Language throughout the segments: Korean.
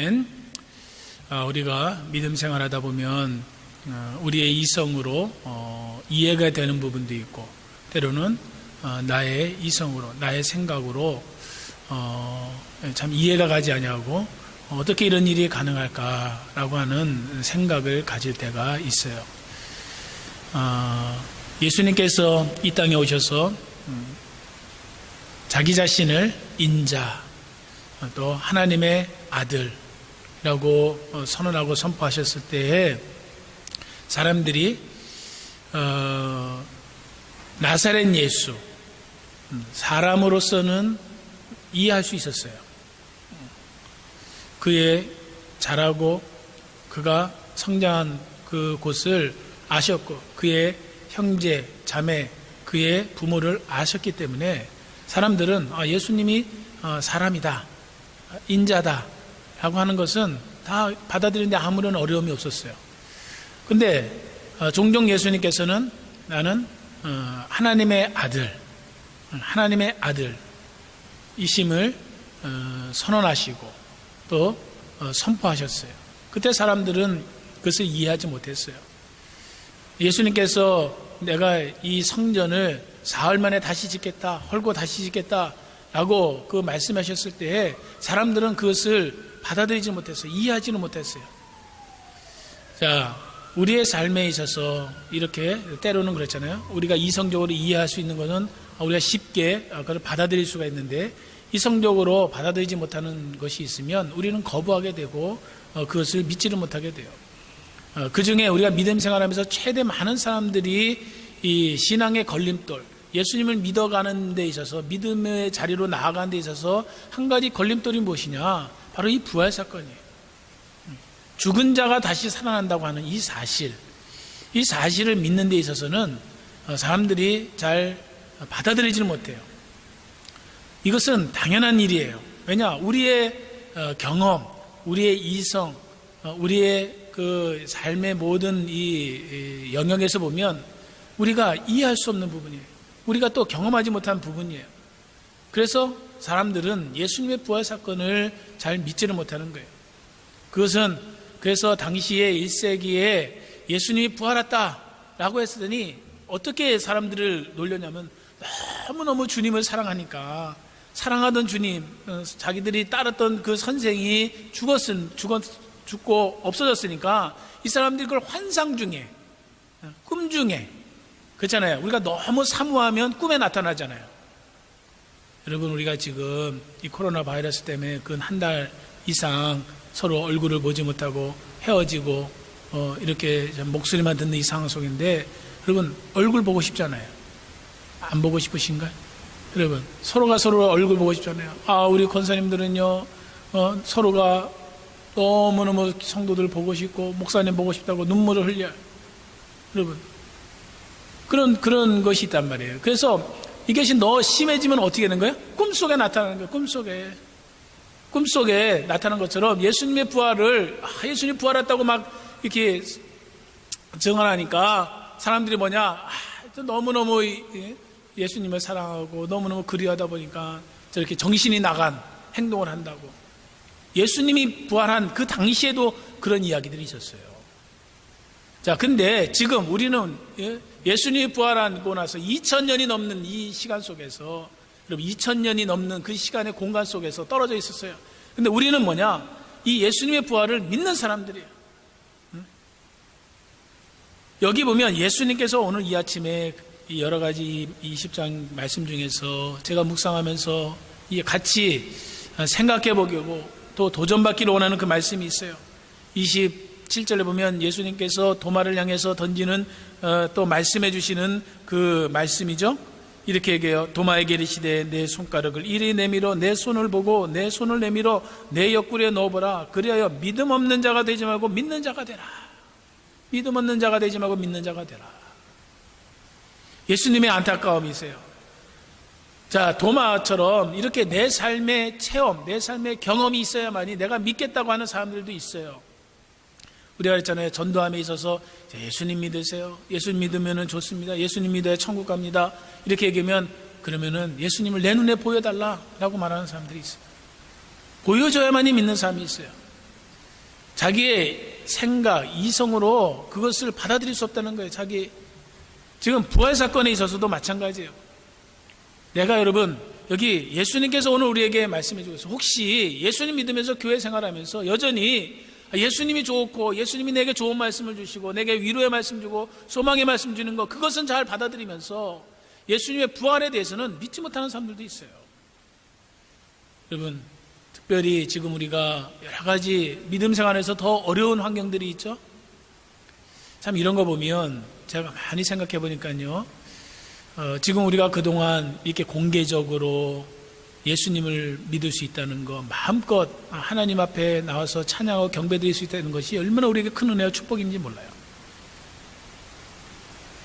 때는 우리가 믿음 생활하다 보면 우리의 이성으로 이해가 되는 부분도 있고, 때로는 나의 이성으로, 나의 생각으로 참 이해가 가지 아니하고 어떻게 이런 일이 가능할까라고 하는 생각을 가질 때가 있어요. 예수님께서 이 땅에 오셔서 자기 자신을 인자, 또 하나님의 아들이라고 선언하고 선포하셨을 때에 사람들이 나사렛 예수, 사람으로서는 이해할 수 있었어요. 그의 자라고 그가 성장한 그 곳을 아셨고, 그의 형제, 자매, 그의 부모를 아셨기 때문에 사람들은 예수님이 사람이다, 인자다 라고 하는 것은 다 받아들이는데 아무런 어려움이 없었어요. 근데 종종 예수님께서는 나는 하나님의 아들, 하나님의 아들이심을 선언하시고 또 선포하셨어요. 그때 사람들은 그것을 이해하지 못했어요. 예수님께서 내가 이 성전을 사흘 만에 다시 짓겠다, 헐고 다시 짓겠다 라고 그 말씀하셨을 때에 사람들은 그것을 받아들이지 못했어요. 이해하지는 못했어요. 자, 우리의 삶에 있어서 이렇게 때로는 그렇잖아요. 우리가 이성적으로 이해할 수 있는 것은 우리가 쉽게 그걸 받아들일 수가 있는데, 이성적으로 받아들이지 못하는 것이 있으면 우리는 거부하게 되고 그것을 믿지를 못하게 돼요. 그 중에 우리가 믿음 생활하면서 최대 많은 사람들이 이 신앙의 걸림돌, 예수님을 믿어가는 데 있어서, 믿음의 자리로 나아가는 데 있어서 한 가지 걸림돌이 무엇이냐, 바로 이 부활 사건이에요. 죽은 자가 다시 살아난다고 하는 이 사실을 믿는 데 있어서는 사람들이 잘 받아들이지를 못해요. 이것은 당연한 일이에요. 왜냐, 우리의 경험, 우리의 이성, 우리의 그 삶의 모든 이 영역에서 보면 우리가 이해할 수 없는 부분이에요. 우리가 또 경험하지 못한 부분이에요. 그래서 사람들은 예수님의 부활 사건을 잘 믿지를 못하는 거예요. 그래서 당시에 1세기에 예수님이 부활했다라고 했으니 어떻게 사람들을 놀렸냐면, 너무너무 주님을 사랑하니까, 사랑하던 주님, 자기들이 따랐던 그 선생이 죽고 없어졌으니까 이 사람들이 그걸 환상 중에, 꿈 중에, 그렇잖아요. 우리가 너무 사모하면 꿈에 나타나잖아요. 여러분, 우리가 지금 이 코로나 바이러스 때문에 근 한 달 이상 서로 얼굴을 보지 못하고 헤어지고 이렇게 목소리만 듣는 이 상황 속인데, 여러분 얼굴 보고 싶잖아요. 안 보고 싶으신가요? 여러분, 서로가 서로 얼굴 보고 싶잖아요. 우리 권사님들은요, 서로가 너무너무 성도들 보고 싶고 목사님 보고 싶다고 눈물을 흘려요. 여러분, 그런 것이 있단 말이에요. 그래서 이것이 더 심해지면 어떻게 되는 거예요? 꿈속에 나타나는 거예요. 꿈속에 나타난 것처럼 예수님의 부활을, 예수님이 부활했다고 막 이렇게 증언하니까 사람들이 너무너무 예수님을 사랑하고 너무너무 그리워하다 보니까 저렇게 정신이 나간 행동을 한다고. 예수님이 부활한 그 당시에도 그런 이야기들이 있었어요. 자, 근데 지금 우리는 예수님이 부활하고 나서 2000년이 넘는 이 시간 속에서, 여러분 2000년이 넘는 그 시간의 공간 속에서 떨어져 있었어요. 근데 우리는 이 예수님의 부활을 믿는 사람들이에요. 여기 보면 예수님께서 오늘 이 아침에 여러 가지 20장 말씀 중에서 제가 묵상하면서 같이 생각해 보고 또 도전받기를 원하는 그 말씀이 있어요. 27절에 보면 예수님께서 도마를 향해서 던지는 또 말씀해 주시는 그 말씀이죠. 이렇게 얘기해요. 도마에게 이르시되 내 손가락을 이리 내밀어 내 손을 보고 내 손을 내밀어 내 옆구리에 넣어보라. 그리하여 믿음 없는 자가 되지 말고 믿는 자가 되라. 믿음 없는 자가 되지 말고 믿는 자가 되라. 예수님의 안타까움이세요. 자, 도마처럼 이렇게 내 삶의 체험, 내 삶의 경험이 있어야만이 내가 믿겠다고 하는 사람들도 있어요. 우리가 그랬잖아요. 전도함에 있어서 예수님 믿으세요. 예수님 믿으면 좋습니다. 예수님 믿어야 천국 갑니다. 이렇게 얘기하면, 그러면은 예수님을 내 눈에 보여달라라고 말하는 사람들이 있어요. 보여줘야만이 믿는 사람이 있어요. 자기의 생각, 이성으로 그것을 받아들일 수 없다는 거예요. 지금 부활 사건에 있어서도 마찬가지예요. 내가 여러분, 여기 예수님께서 오늘 우리에게 말씀해 주고 있어요. 혹시 예수님 믿으면서 교회 생활하면서 여전히 예수님이 좋고 예수님이 내게 좋은 말씀을 주시고 내게 위로의 말씀 주고 소망의 말씀 주는 거, 그것은 잘 받아들이면서 예수님의 부활에 대해서는 믿지 못하는 사람들도 있어요. 여러분, 특별히 지금 우리가 여러 가지 믿음 생활에서 더 어려운 환경들이 있죠. 참 이런 거 보면 제가 많이 생각해 보니까요, 지금 우리가 그동안 이렇게 공개적으로 예수님을 믿을 수 있다는 거, 마음껏 하나님 앞에 나와서 찬양하고 경배드릴 수 있다는 것이 얼마나 우리에게 큰 은혜와 축복인지 몰라요.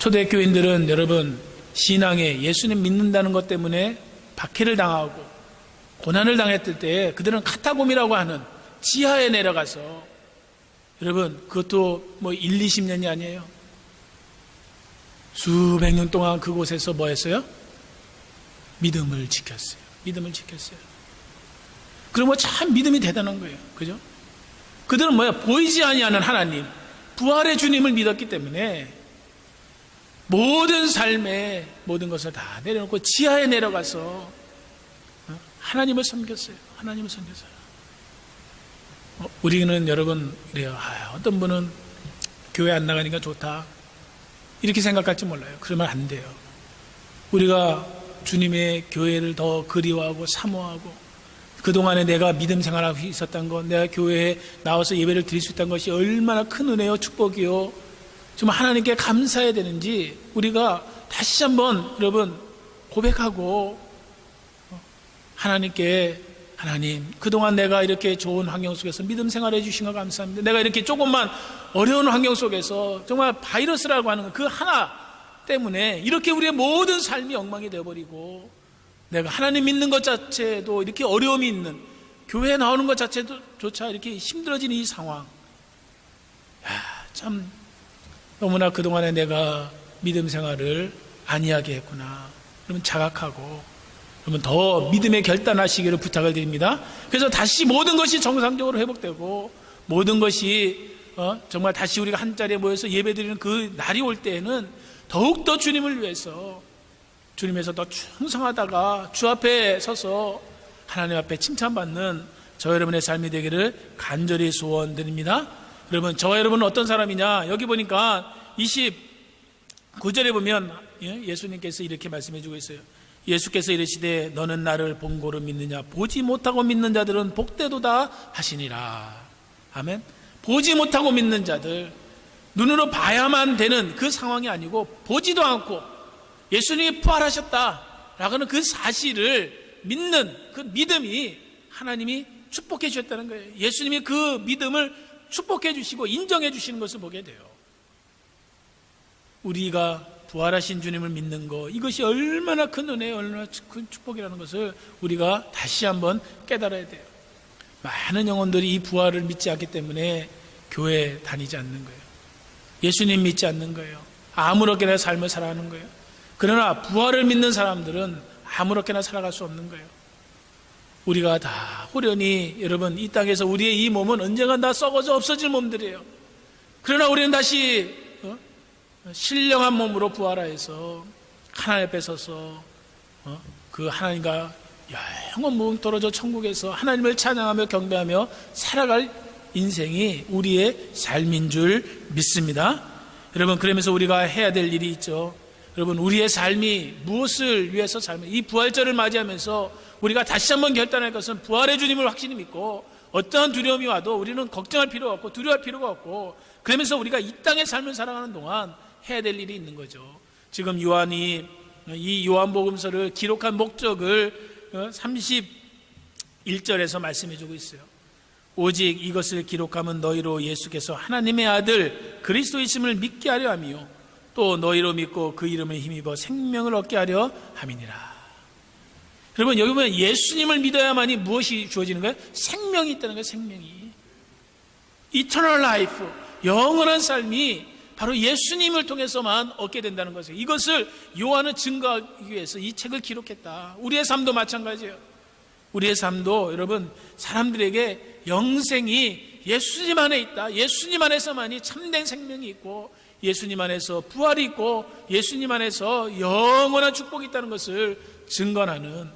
초대교인들은 여러분, 신앙에 예수님 믿는다는 것 때문에 박해를 당하고 고난을 당했을 때 그들은 카타콤이라고 하는 지하에 내려가서, 여러분 그것도 뭐 1, 20년이 아니에요. 수백 년 동안 그곳에서 뭐 했어요? 믿음을 지켰어요. 믿음을 지켰어요. 그러면 참 믿음이 대단한 거예요. 그죠? 그들은 뭐야? 보이지 아니하는 하나님, 부활의 주님을 믿었기 때문에 모든 삶의 모든 것을 다 내려놓고 지하에 내려가서 하나님을 섬겼어요. 하나님을 섬겼어요. 우리는 여러분 그래요. 어떤 분은 교회 안 나가니까 좋다, 이렇게 생각할지 몰라요. 그러면 안 돼요. 우리가 주님의 교회를 더 그리워하고 사모하고 그동안에 내가 믿음 생활하고 있었던 것, 내가 교회에 나와서 예배를 드릴 수 있다는 것이 얼마나 큰 은혜요 축복이요, 정말 하나님께 감사해야 되는지 우리가 다시 한번 여러분 고백하고, 하나님께, 하나님 그동안 내가 이렇게 좋은 환경 속에서 믿음 생활해 주신 거 감사합니다. 내가 이렇게 조금만 어려운 환경 속에서 정말 바이러스라고 하는 그 하나 때문에 이렇게 우리의 모든 삶이 엉망이 되어버리고, 내가 하나님 믿는 것 자체도 이렇게 어려움이 있는, 교회에 나오는 것 자체조차 이렇게 힘들어지는 이 상황, 참 너무나 그동안에 내가 믿음 생활을 안이하게 했구나. 그러면 자각하고, 그러면 더 믿음에 결단하시기를 부탁을 드립니다. 그래서 다시 모든 것이 정상적으로 회복되고 모든 것이 정말 다시 우리가 한 자리에 모여서 예배드리는 그 날이 올 때에는 더욱더 주님을 위해서, 주님에서 더 충성하다가 주 앞에 서서 하나님 앞에 칭찬받는 저 여러분의 삶이 되기를 간절히 소원드립니다. 여러분, 저와 여러분은 어떤 사람이냐? 여기 보니까 29절에 보면 예수님께서 이렇게 말씀해 주고 있어요. 예수께서 이르시되 너는 나를 본고로 믿느냐? 보지 못하고 믿는 자들은 복되도다 하시니라. 아멘. 보지 못하고 믿는 자들, 눈으로 봐야만 되는 그 상황이 아니고 보지도 않고 예수님이 부활하셨다라고 하는 그 사실을 믿는 그 믿음이 하나님이 축복해 주셨다는 거예요. 예수님이 그 믿음을 축복해 주시고 인정해 주시는 것을 보게 돼요. 우리가 부활하신 주님을 믿는 것, 이것이 얼마나 큰 은혜요, 얼마나 큰 축복이라는 것을 우리가 다시 한번 깨달아야 돼요. 많은 영혼들이 이 부활을 믿지 않기 때문에 교회 다니지 않는 거예요. 예수님 믿지 않는 거예요. 아무렇게나 삶을 살아가는 거예요. 그러나 부활을 믿는 사람들은 아무렇게나 살아갈 수 없는 거예요. 우리가 다 호련히, 여러분 이 땅에서 우리의 이 몸은 언젠간 다 썩어져 없어질 몸들이에요. 그러나 우리는 다시 신령한 몸으로 부활하여서 하나님 앞에 서서 그 하나님과 영원 떨어져 천국에서 하나님을 찬양하며 경배하며 살아갈 인생이 우리의 삶인 줄 믿습니다. 여러분, 그러면서 우리가 해야 될 일이 있죠. 여러분, 우리의 삶이 무엇을 위해서 삶을, 이 부활절을 맞이하면서 우리가 다시 한번 결단할 것은 부활의 주님을 확실히 믿고 어떠한 두려움이 와도 우리는 걱정할 필요가 없고 두려워할 필요가 없고, 그러면서 우리가 이 땅의 삶을 살아가는 동안 해야 될 일이 있는 거죠. 지금 요한이 이 요한복음서를 기록한 목적을 31절에서 말씀해 주고 있어요. 오직 이것을 기록하면 너희로 예수께서 하나님의 아들 그리스도이심을 믿게 하려 하며 또 너희로 믿고 그 이름을 힘입어 생명을 얻게 하려 함이니라. 여러분, 여기 보면 예수님을 믿어야만이 무엇이 주어지는 거예요? 생명이 있다는 거예요. 생명이. Eternal life, 영원한 삶이 바로 예수님을 통해서만 얻게 된다는 것이에요. 이것을 요한은 증거하기 위해서 이 책을 기록했다. 우리의 삶도 마찬가지예요. 우리의 삶도 여러분, 사람들에게 영생이 예수님 안에 있다. 예수님 안에서만이 참된 생명이 있고 예수님 안에서 부활이 있고 예수님 안에서 영원한 축복이 있다는 것을 증거하는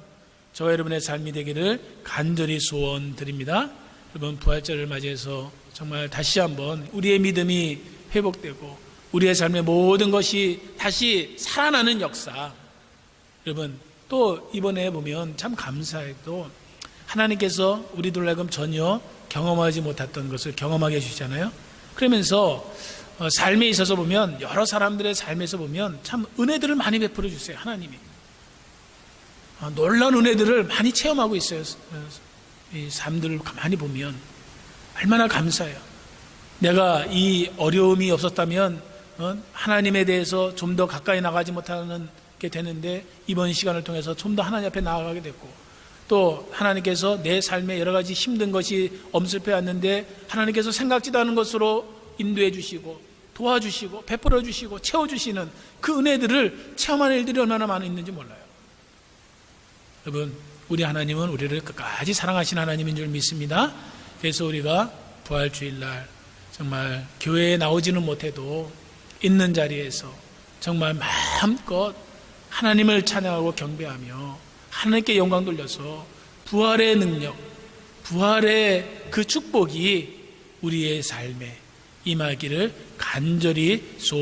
저와 여러분의 삶이 되기를 간절히 소원드립니다. 여러분, 부활절을 맞이해서 정말 다시 한번 우리의 믿음이 회복되고 우리의 삶의 모든 것이 다시 살아나는 역사. 여러분, 또 이번에 보면 참 감사해도 하나님께서 우리들 하여금 전혀 경험하지 못했던 것을 경험하게 해주시잖아요. 그러면서 삶에 있어서 보면, 여러 사람들의 삶에서 보면 참 은혜들을 많이 베풀어 주세요. 하나님이 놀라운 은혜들을 많이 체험하고 있어요. 이 삶들을 가만히 보면 얼마나 감사해요. 내가 이 어려움이 없었다면 하나님에 대해서 좀 더 가까이 나가지 못하는 게 되는데, 이번 시간을 통해서 좀 더 하나님 앞에 나아가게 됐고, 또 하나님께서 내 삶에 여러 가지 힘든 것이 엄습해 왔는데 하나님께서 생각지도 않은 것으로 인도해 주시고 도와주시고 베풀어 주시고 채워주시는 그 은혜들을 체험하는 일들이 얼마나 많이 있는지 몰라요. 여러분, 우리 하나님은 우리를 끝까지 사랑하시는 하나님인 줄 믿습니다. 그래서 우리가 부활주일날 정말 교회에 나오지는 못해도 있는 자리에서 정말 마음껏 하나님을 찬양하고 경배하며 하나님께 영광 돌려서 부활의 능력, 부활의 그 축복이 우리의 삶에 임하기를 간절히 소원합니다.